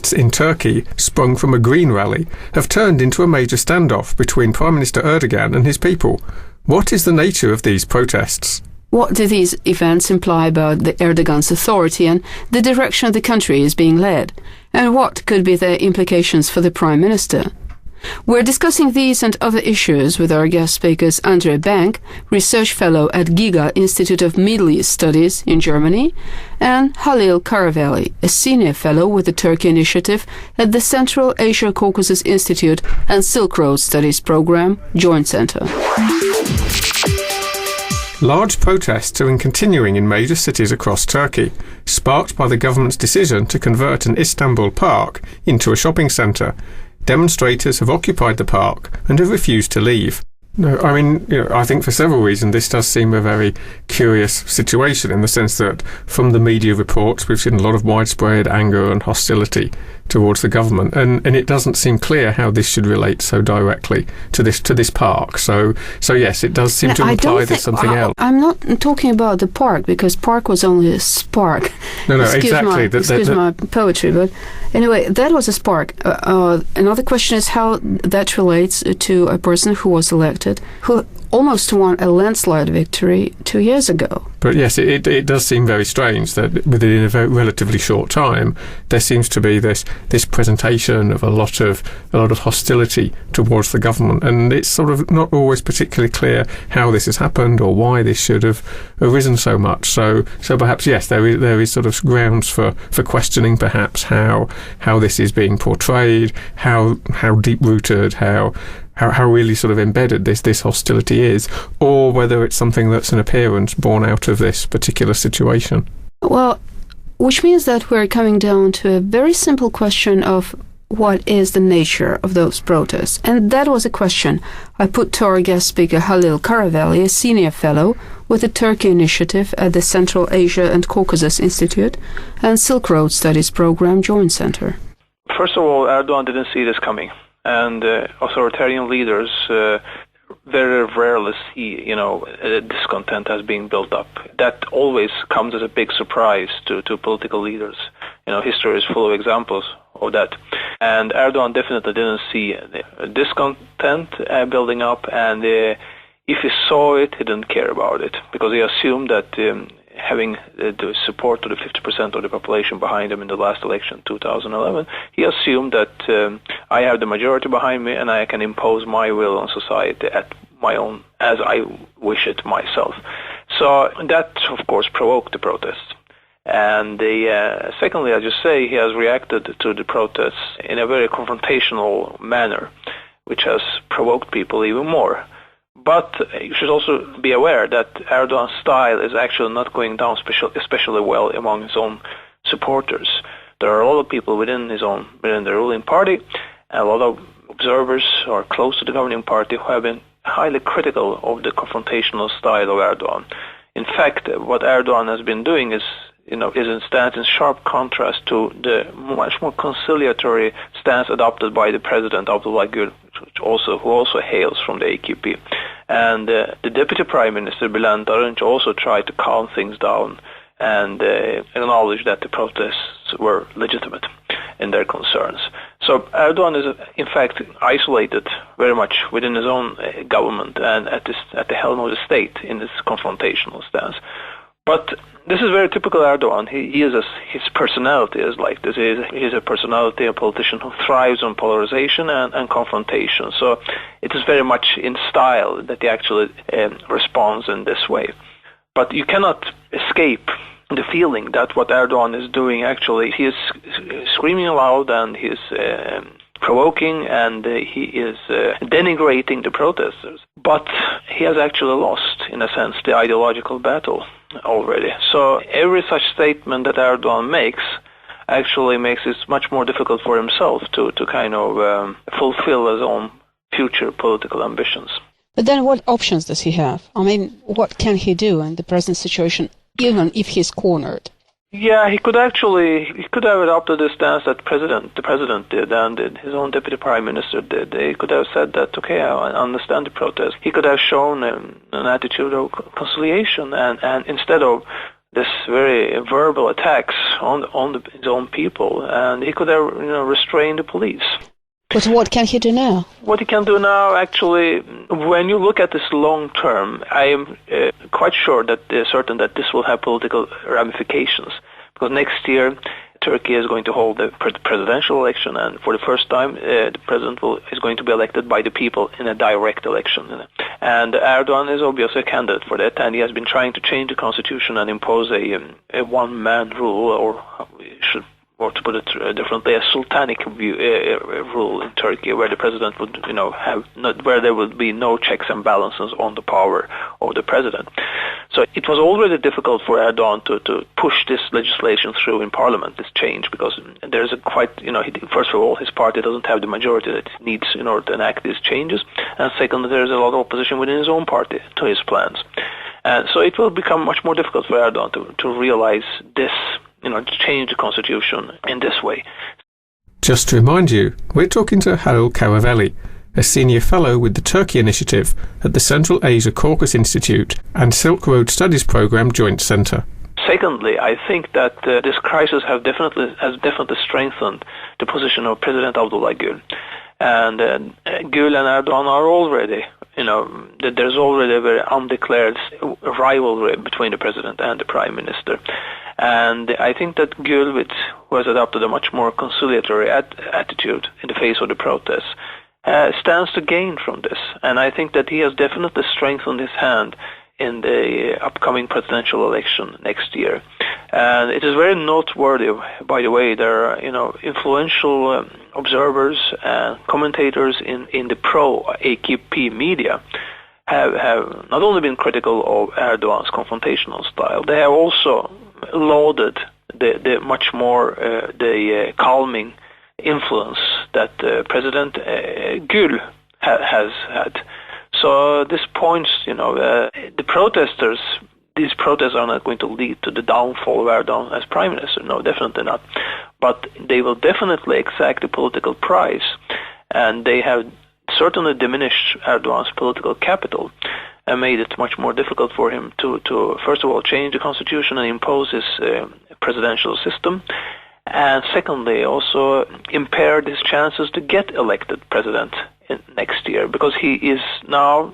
protests in Turkey, sprung from a Green rally, have turned into a major standoff between Prime Minister Erdogan and his people. What is the nature of these protests? What do these events imply about Erdogan's authority and the direction the country is being led? And what could be the implications for the Prime Minister? We're discussing these and other issues with our guest speakers Andre Bank, Research Fellow at Giga Institute of Middle East Studies in Germany, and Halil Karavelli, a Senior Fellow with the Turkey Initiative at the Central Asia Caucasus Institute and Silk Road Studies Program, Joint Center. Large protests are continuing in major cities across Turkey, sparked by the government's decision to convert an Istanbul park into a shopping centre. Demonstrators have occupied the park and have refused to leave. No, I mean, I think for several reasons this does seem a very curious situation in the sense that from the media reports we've seen a lot of widespread anger and hostility towards the government, and it doesn't seem clear how this should relate so directly to this park. So yes, it does seem to imply there's something else. I'm not talking about the park, because park was only a spark. No, exactly. Excuse my poetry, but anyway, that was a spark. Another question is how that relates to a person who was elected, who almost won a landslide victory 2 years ago. But yes, it does seem very strange that within a very relatively short time there seems to be this presentation of a lot of hostility towards the government, and it's sort of not always particularly clear how this has happened or why this should have arisen so much. So perhaps yes, there is sort of grounds for questioning perhaps how this is being portrayed, how deep rooted, how really sort of embedded this hostility is, or whether it's something that's an appearance born out of this particular situation. Well, which means that we're coming down to a very simple question of what is the nature of those protests. And that was a question I put to our guest speaker Halil Karavelli, a Senior Fellow with the Turkey Initiative at the Central Asia and Caucasus Institute and Silk Road Studies Program Joint Center. First of all, Erdogan didn't see this coming. And authoritarian leaders very rarely see, discontent as being built up. That always comes as a big surprise to political leaders. History is full of examples of that. And Erdogan definitely didn't see discontent building up, and if he saw it, he didn't care about it, because he assumed that having the support of the 50% of the population behind him in the last election, 2011, he assumed that I have the majority behind me and I can impose my will on society at my own, as I wish it myself. So that, of course, provoked the protests. And secondly, I just say he has reacted to the protests in a very confrontational manner, which has provoked people even more. But you should also be aware that Erdogan's style is actually not going down especially well among his own supporters. There are a lot of people within the ruling party, and a lot of observers who are close to the governing party who have been highly critical of the confrontational style of Erdogan. In fact, what Erdogan has been doing is stands in sharp contrast to the much more conciliatory stance adopted by the president, Abdullah Gül, who also hails from the AKP. And the deputy prime minister, Bülent Arınç, also tried to calm things down and acknowledge that the protests were legitimate in their concerns. So Erdogan is, in fact, isolated very much within his own government and at the helm of the state in this confrontational stance. But this is very typical Erdogan. His personality is like this. He is a personality, a politician who thrives on polarization and confrontation. So it is very much in style that he actually responds in this way. But you cannot escape the feeling that what Erdogan is doing, actually, he is screaming aloud and he is provoking and he is denigrating the protesters. But he has actually lost, in a sense, the ideological battle already. So every such statement that Erdogan makes actually makes it much more difficult for himself to kind of fulfill his own future political ambitions. But then what options does he have? I mean, what can he do in the present situation, even if he's cornered? Yeah, he could have adopted the stance that the president did and his own deputy prime minister did. He could have said that, okay, I understand the protest. He could have shown an attitude of conciliation and instead of this very verbal attacks on his own people, and he could have restrained the police. But what can he do now? What he can do now, actually, when you look at this long term, I am quite certain that this will have political ramifications. Because next year, Turkey is going to hold the presidential election, and for the first time, the president is going to be elected by the people in a direct election. And Erdogan is obviously a candidate for that, and he has been trying to change the constitution and impose a one-man rule, or to put it differently, a sultanic rule in Turkey, where the president would, where there would be no checks and balances on the power of the president. So it was already difficult for Erdogan to push this legislation through in parliament, this change, because there's first of all, his party doesn't have the majority that it needs in order to enact these changes, and second, there's a lot of opposition within his own party to his plans. And so it will become much more difficult for Erdogan to realize this, to change the constitution in this way. Just to remind you, we're talking to Harald Karavelli, a senior fellow with the Turkey Initiative at the Central Asia Caucasus Institute and Silk Road Studies Programme Joint Centre. Secondly, I think that this crisis has definitely strengthened the position of President Abdullah Gül. And Gül and Erdogan are already, there's already a very undeclared rivalry between the president and the prime minister. And I think that Gül, who has adopted a much more conciliatory attitude in the face of the protests, stands to gain from this. And I think that he has definitely strengthened his hand in the upcoming presidential election next year. And it is very noteworthy, by the way, there are influential observers and commentators in the pro-AKP media have not only been critical of Erdogan's confrontational style, they have also lauded the much more the calming influence that President Gül has had. So this points, the protesters, these protests are not going to lead to the downfall of Erdogan as prime minister. No, definitely not. But they will definitely exact the political price, and they have certainly diminished Erdogan's political capital and made it much more difficult for him to first of all, change the constitution and impose his presidential system, and secondly, also impaired his chances to get elected president next year, because he is now,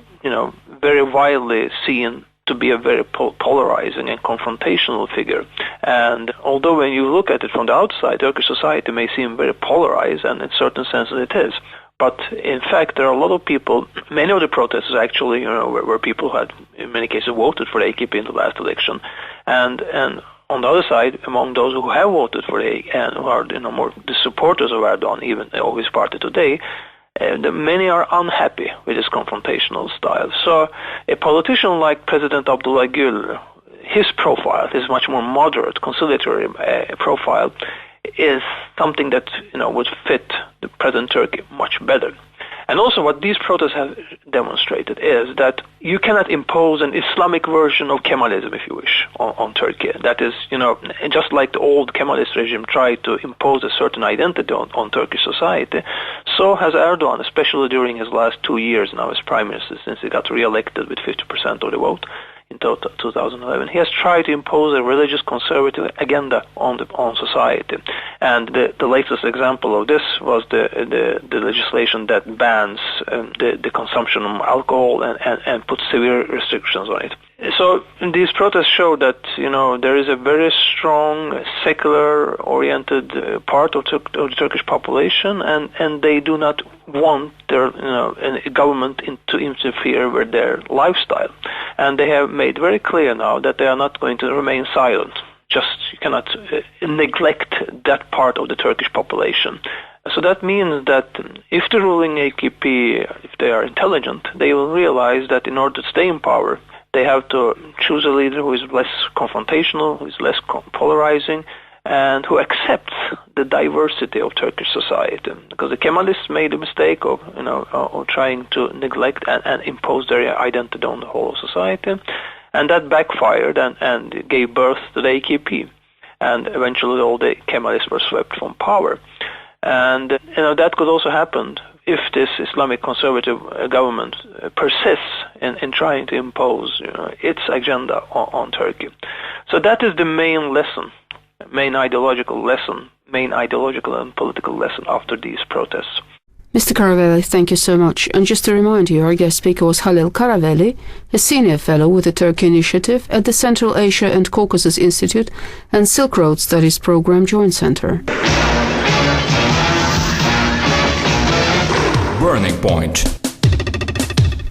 very widely seen to be a very polarizing and confrontational figure. And although when you look at it from the outside, Turkish society may seem very polarized, and in certain senses it is. But in fact, there are a lot of people, many of the protesters actually, were people who had, in many cases, voted for the AKP in the last election. And on the other side, among those who have voted for and who are more the supporters of Erdogan, even of his party today, many are unhappy with his confrontational style. So a politician like President Abdullah Gül, his profile, his much more moderate, conciliatory profile, is something that would fit the present Turkey much better. And also what these protests have demonstrated is that you cannot impose an Islamic version of Kemalism, if you wish, on Turkey. That is, just like the old Kemalist regime tried to impose a certain identity on Turkish society, so has Erdogan, especially during his last 2 years now as prime minister, since he got re-elected with 50% of the vote in 2011. He has tried to impose a religious conservative agenda on society, and the latest example of this was the legislation that bans the consumption of alcohol and puts severe restrictions on it. So these protests show that there is a very strong secular-oriented part of the Turkish population, and they do not want their government to interfere with their lifestyle, and they have made very clear now that they are not going to remain silent. You cannot neglect that part of the Turkish population. So that means that if the ruling AKP, if they are intelligent, they will realize that in order to stay in power, they have to choose a leader who is less confrontational, who is less polarizing, and who accepts the diversity of Turkish society. Because the Kemalists made a mistake of trying to neglect and impose their identity on the whole of society, and that backfired and gave birth to the AKP. And eventually all the Kemalists were swept from power. And that could also happen if this Islamic conservative government persists in trying to impose its agenda on Turkey. So that is the main lesson, main ideological and political lesson after these protests. Mr. Karavelli, thank you so much. And just to remind you, our guest speaker was Halil Karavelli, a senior fellow with the Turkey Initiative at the Central Asia and Caucasus Institute and Silk Road Studies Program Joint Center. Burning Point.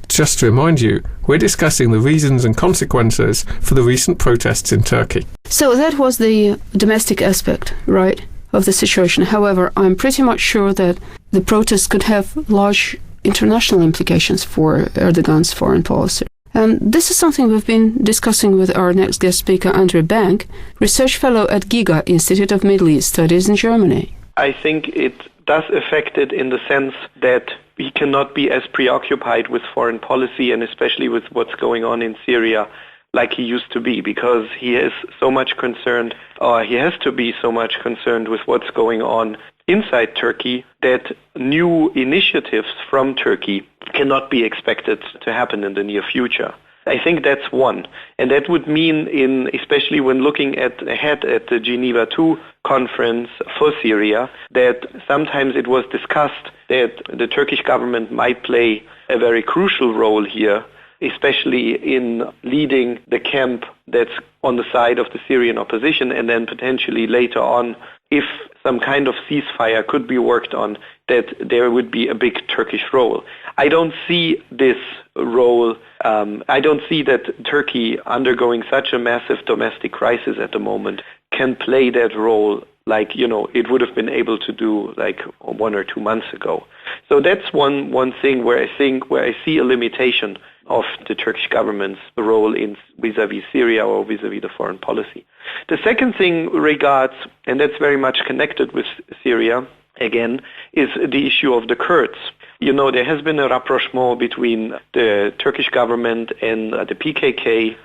Just to remind you, we're discussing the reasons and consequences for the recent protests in Turkey. So that was the domestic aspect, right, of the situation. However, I'm pretty much sure that the protests could have large international implications for Erdogan's foreign policy. And this is something we've been discussing with our next guest speaker, Andrew Bank, research fellow at GIGA, Institute of Middle East Studies in Germany. I think it does affect it in the sense that he cannot be as preoccupied with foreign policy and especially with what's going on in Syria like he used to be, because he is so much concerned, or he has to be so much concerned with what's going on inside Turkey that new initiatives from Turkey cannot be expected to happen in the near future. I think that's one. And that would mean, especially when looking ahead at the Geneva II conference for Syria, that sometimes it was discussed that the Turkish government might play a very crucial role here, especially in leading the camp that's on the side of the Syrian opposition, and then potentially later on, if some kind of ceasefire could be worked on, that there would be a big Turkish role. I don't see this role, I don't see that Turkey, undergoing such a massive domestic crisis at the moment, can play that role like, it would have been able to do like 1 or 2 months ago. So that's one thing where I see a limitation of the Turkish government's role in vis-à-vis Syria or vis-à-vis the foreign policy. The second thing regards, and that's very much connected with Syria, again, is the issue of the Kurds. There has been a rapprochement between the Turkish government and the PKK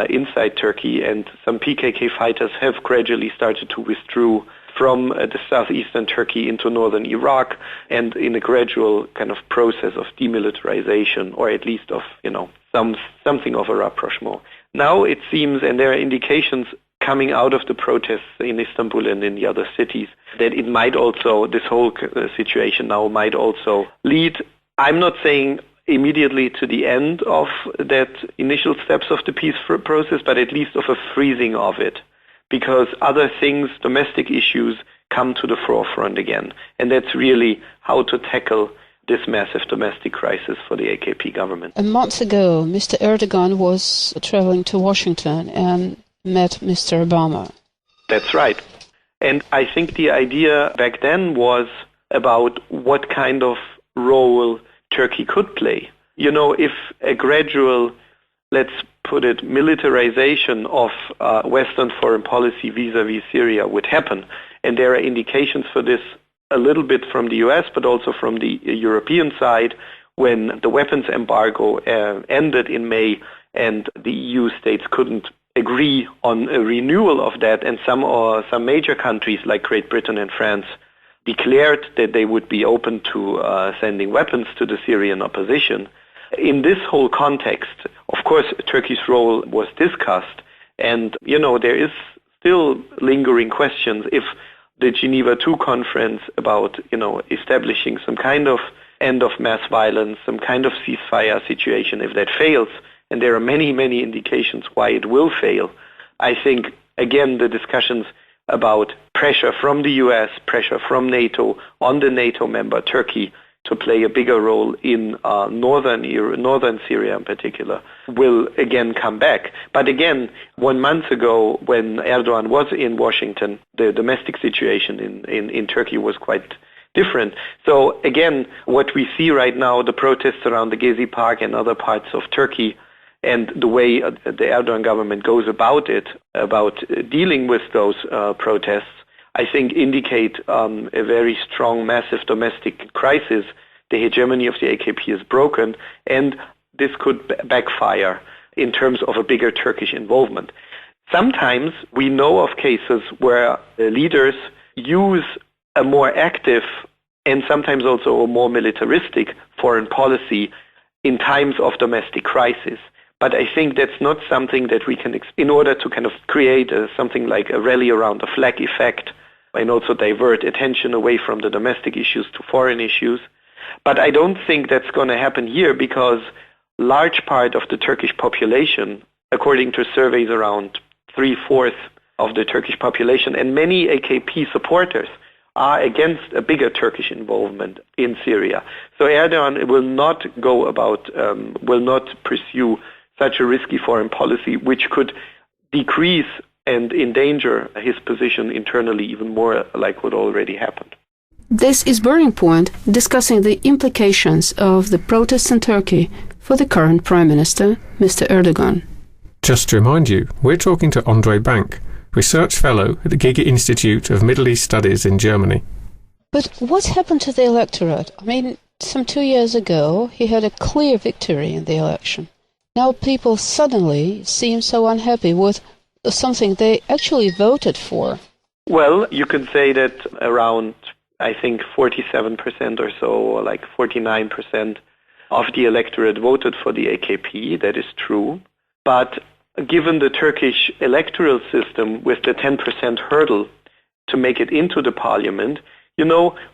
inside Turkey, and some PKK fighters have gradually started to withdraw from the southeastern Turkey into northern Iraq, and in a gradual kind of process of demilitarization, or at least of, something of a rapprochement. Now it seems, and there are indications coming out of the protests in Istanbul and in the other cities, that it might also, this whole situation now might also lead, I'm not saying immediately to the end of that initial steps of the peace process, but at least of a freezing of it, because other things, domestic issues, come to the forefront again. And that's really how to tackle this massive domestic crisis for the AKP government. A month ago, Mr. Erdogan was traveling to Washington and met Mr. Obama. That's right. And I think the idea back then was about what kind of role Turkey could play. If a gradual, let's put it, militarization of Western foreign policy vis-à-vis Syria would happen, and there are indications for this a little bit from the US, but also from the European side, when the weapons embargo ended in May and the EU states couldn't agree on a renewal of that, and some major countries like Great Britain and France declared that they would be open to sending weapons to the Syrian opposition. In this whole context, of course, Turkey's role was discussed, and there is still lingering questions if the Geneva II conference about establishing some kind of end of mass violence, some kind of ceasefire situation, if that fails, and there are many, many indications why it will fail, I think, again, the discussions about pressure from the US, pressure from NATO on the NATO member Turkey to play a bigger role in northern Syria in particular will again come back. But again, 1 month ago when Erdogan was in Washington, the domestic situation in Turkey was quite different. So again, what we see right now, the protests around the Gezi Park and other parts of Turkey, and the way the Erdogan government goes about dealing with those protests, I think indicate a very strong, massive domestic crisis. The hegemony of the AKP is broken, and this could backfire in terms of a bigger Turkish involvement. Sometimes we know of cases where leaders use a more active and sometimes also a more militaristic foreign policy in times of domestic crisis. But I think that's not something that we can, in order to kind of create something like a rally around the flag effect and also divert attention away from the domestic issues to foreign issues. But I don't think that's going to happen here because large part of the Turkish population, according to surveys around 3/4 of the Turkish population, and many AKP supporters are against a bigger Turkish involvement in Syria. So Erdogan will not pursue such a risky foreign policy, which could decrease and endanger his position internally even more, like what already happened. This is Burning Point, discussing the implications of the protests in Turkey for the current Prime Minister, Mr. Erdogan. Just to remind you, we're talking to Andre Bank, Research Fellow at the Giga Institute of Middle East Studies in Germany. But what happened to the electorate? I mean, some 2 years ago, he had a clear victory in the election. Now people suddenly seem so unhappy with something they actually voted for. Well, you can say that around, I think, 47% or so, or like 49% of the electorate voted for the AKP. That is true. But given the Turkish electoral system with the 10% hurdle to make it into the parliament,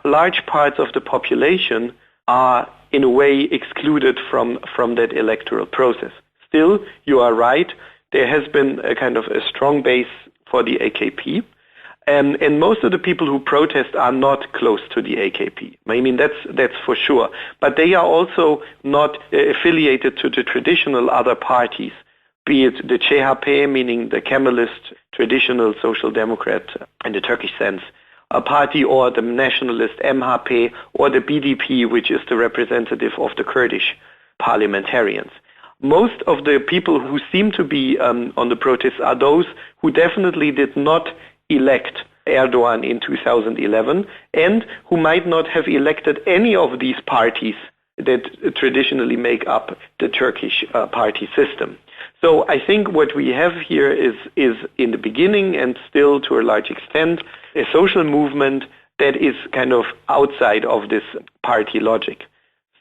large parts of the population are in a way excluded from that electoral process. Still, you are right, there has been a kind of a strong base for the AKP, and most of the people who protest are not close to the AKP. I mean, that's for sure. But they are also not affiliated to the traditional other parties, be it the CHP, meaning the Kemalist traditional social democrat in the Turkish sense, a party, or the nationalist MHP, or the BDP, which is the representative of the Kurdish parliamentarians. Most of the people who seem to be on the protests are those who definitely did not elect Erdogan in 2011 and who might not have elected any of these parties that traditionally make up the Turkish party system. So I think what we have here is in the beginning, and still to a large extent, a social movement that is kind of outside of this party logic.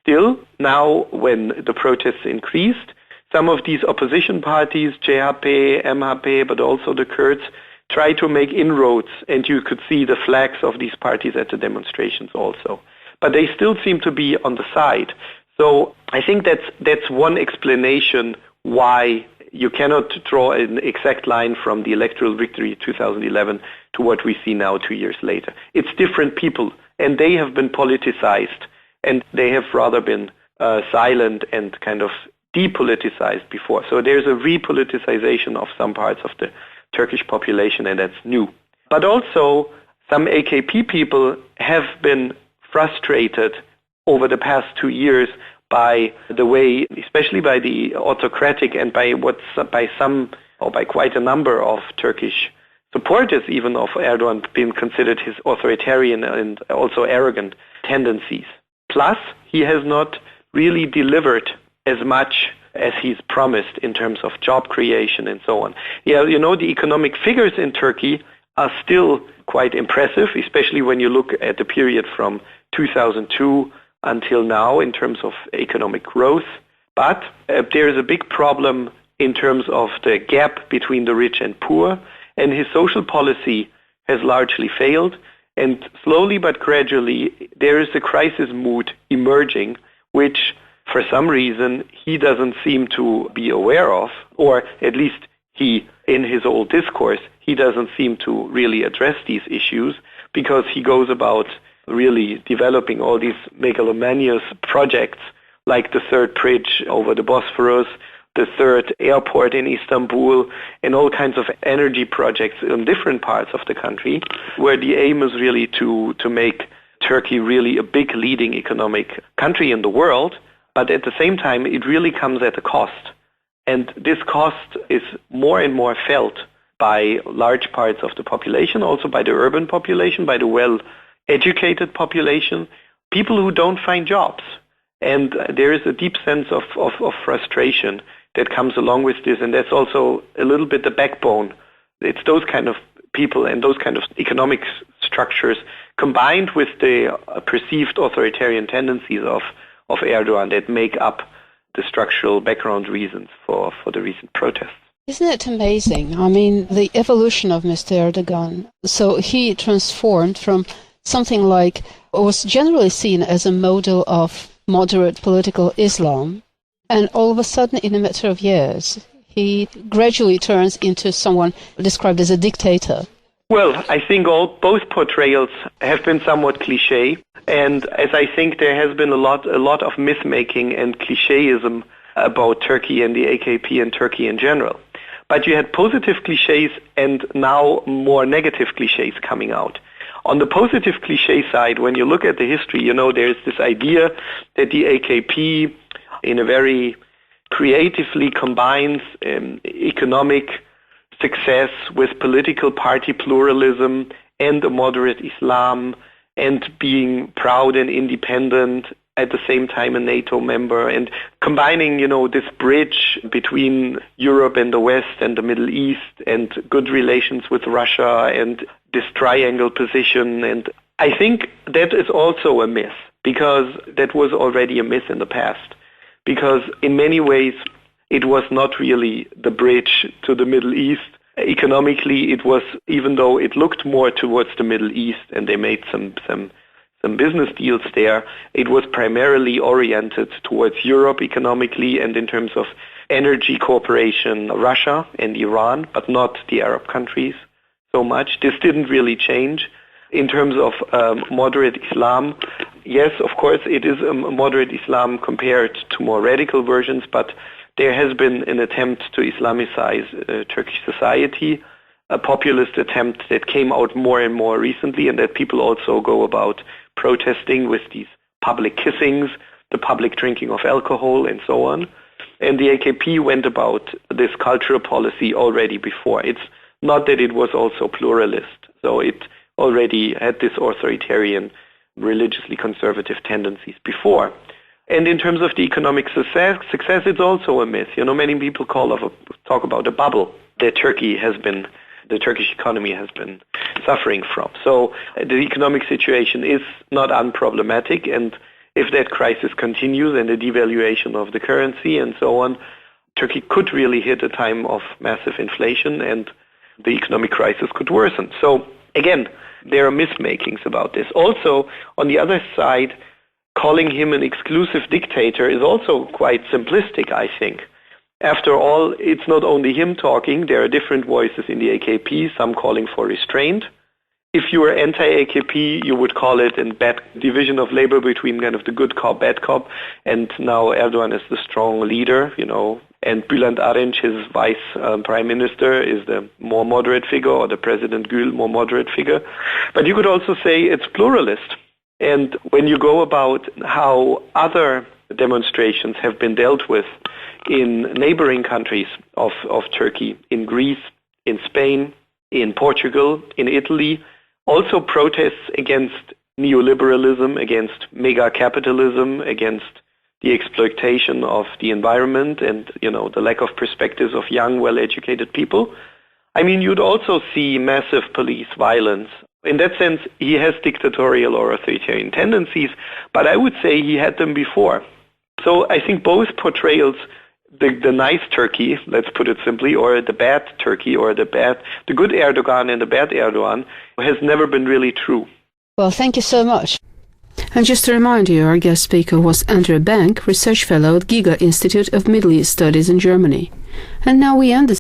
Still, now when the protests increased, some of these opposition parties, CHP, MHP, but also the Kurds, try to make inroads, and you could see the flags of these parties at the demonstrations also. But they still seem to be on the side. So I think that's one explanation why you cannot draw an exact line from the electoral victory 2011 to what we see now 2 years later. It's different people, and they have been politicized, and they have rather been silent and kind of depoliticized before. So there's a repoliticization of some parts of the Turkish population, and that's new. But also, some AKP people have been frustrated over the past 2 years by the way, especially by the autocratic and by quite a number of Turkish supporters even of Erdogan being considered his authoritarian and also arrogant tendencies. Plus, he has not really delivered as much as he's promised in terms of job creation and so on. Yeah, the economic figures in Turkey are still quite impressive, especially when you look at the period from 2002 until now in terms of economic growth. But there is a big problem in terms of the gap between the rich and poor, and his social policy has largely failed. And slowly but gradually, there is a crisis mood emerging, which for some reason he doesn't seem to be aware of, or at least in his old discourse, he doesn't seem to really address these issues, because he goes about really developing all these megalomanious projects like the third bridge over the Bosphorus, the third airport in Istanbul, and all kinds of energy projects in different parts of the country, where the aim is really to make Turkey really a big leading economic country in the world. But at the same time, it really comes at a cost. And this cost is more and more felt by large parts of the population, also by the urban population, by the well-educated population, people who don't find jobs. And there is a deep sense of frustration that comes along with this, and that's also a little bit the backbone. It's those kind of people and those kind of economic structures, combined with the perceived authoritarian tendencies of Erdogan, that make up the structural background reasons for the recent protests. Isn't it amazing? I mean, the evolution of Mr. Erdogan. So he transformed from something like what was generally seen as a model of moderate political Islam, and all of a sudden, in a matter of years, he gradually turns into someone described as a dictator. Well, I think both portrayals have been somewhat cliché, and as I think there has been a lot of myth-making and clichéism about Turkey and the AKP and Turkey in general. But you had positive clichés and now more negative clichés coming out. On the positive cliché side, when you look at the history, there's this idea that the AKP in a very creatively combines economic success with political party pluralism and a moderate Islam and being proud and independent, at the same time a NATO member, and combining, this bridge between Europe and the West and the Middle East and good relations with Russia and this triangle position. And I think that is also a myth, because that was already a myth in the past, because in many ways it was not really the bridge to the Middle East. Economically, it was, even though it looked more towards the Middle East and they made some business deals there, it was primarily oriented towards Europe economically and in terms of energy cooperation, Russia and Iran, but not the Arab countries so much. This didn't really change. In terms of moderate Islam, yes, of course, it is a moderate Islam compared to more radical versions, but there has been an attempt to Islamicize Turkish society, a populist attempt that came out more and more recently, and that people also go about protesting with these public kissings, the public drinking of alcohol, and so on. And the AKP went about this cultural policy already before. It's not that it was also pluralist, so it already had this authoritarian, religiously conservative tendencies before. And in terms of the economic success, it's also a myth. Many people talk about a bubble that the Turkish economy has been suffering from. So the economic situation is not unproblematic, and if that crisis continues and the devaluation of the currency and so on, Turkey could really hit a time of massive inflation and the economic crisis could worsen. So again, there are myth-makings about this. Also, on the other side, calling him an exclusive dictator is also quite simplistic, I think. After all, it's not only him talking. There are different voices in the AKP, some calling for restraint. If you were anti-AKP, you would call it a bad division of labor between kind of the good cop, bad cop, and now Erdogan is the strong leader, and Bülent Arınç, his vice prime minister, is the more moderate figure, or the President Gül, more moderate figure. But you could also say it's pluralist. And when you go about how other demonstrations have been dealt with in neighboring countries of Turkey, in Greece, in Spain, in Portugal, in Italy, also protests against neoliberalism, against mega capitalism, against the exploitation of the environment and, the lack of perspectives of young, well-educated people. I mean, you'd also see massive police violence. In that sense, he has dictatorial or authoritarian tendencies, but I would say he had them before. So I think both portrayals, the nice Turkey, let's put it simply, or the bad Turkey, or the good Erdogan and the bad Erdogan, has never been really true. Well, thank you so much. And just to remind you, our guest speaker was Andrea Bank, Research Fellow at Giga Institute of Middle East Studies in Germany. And now we end this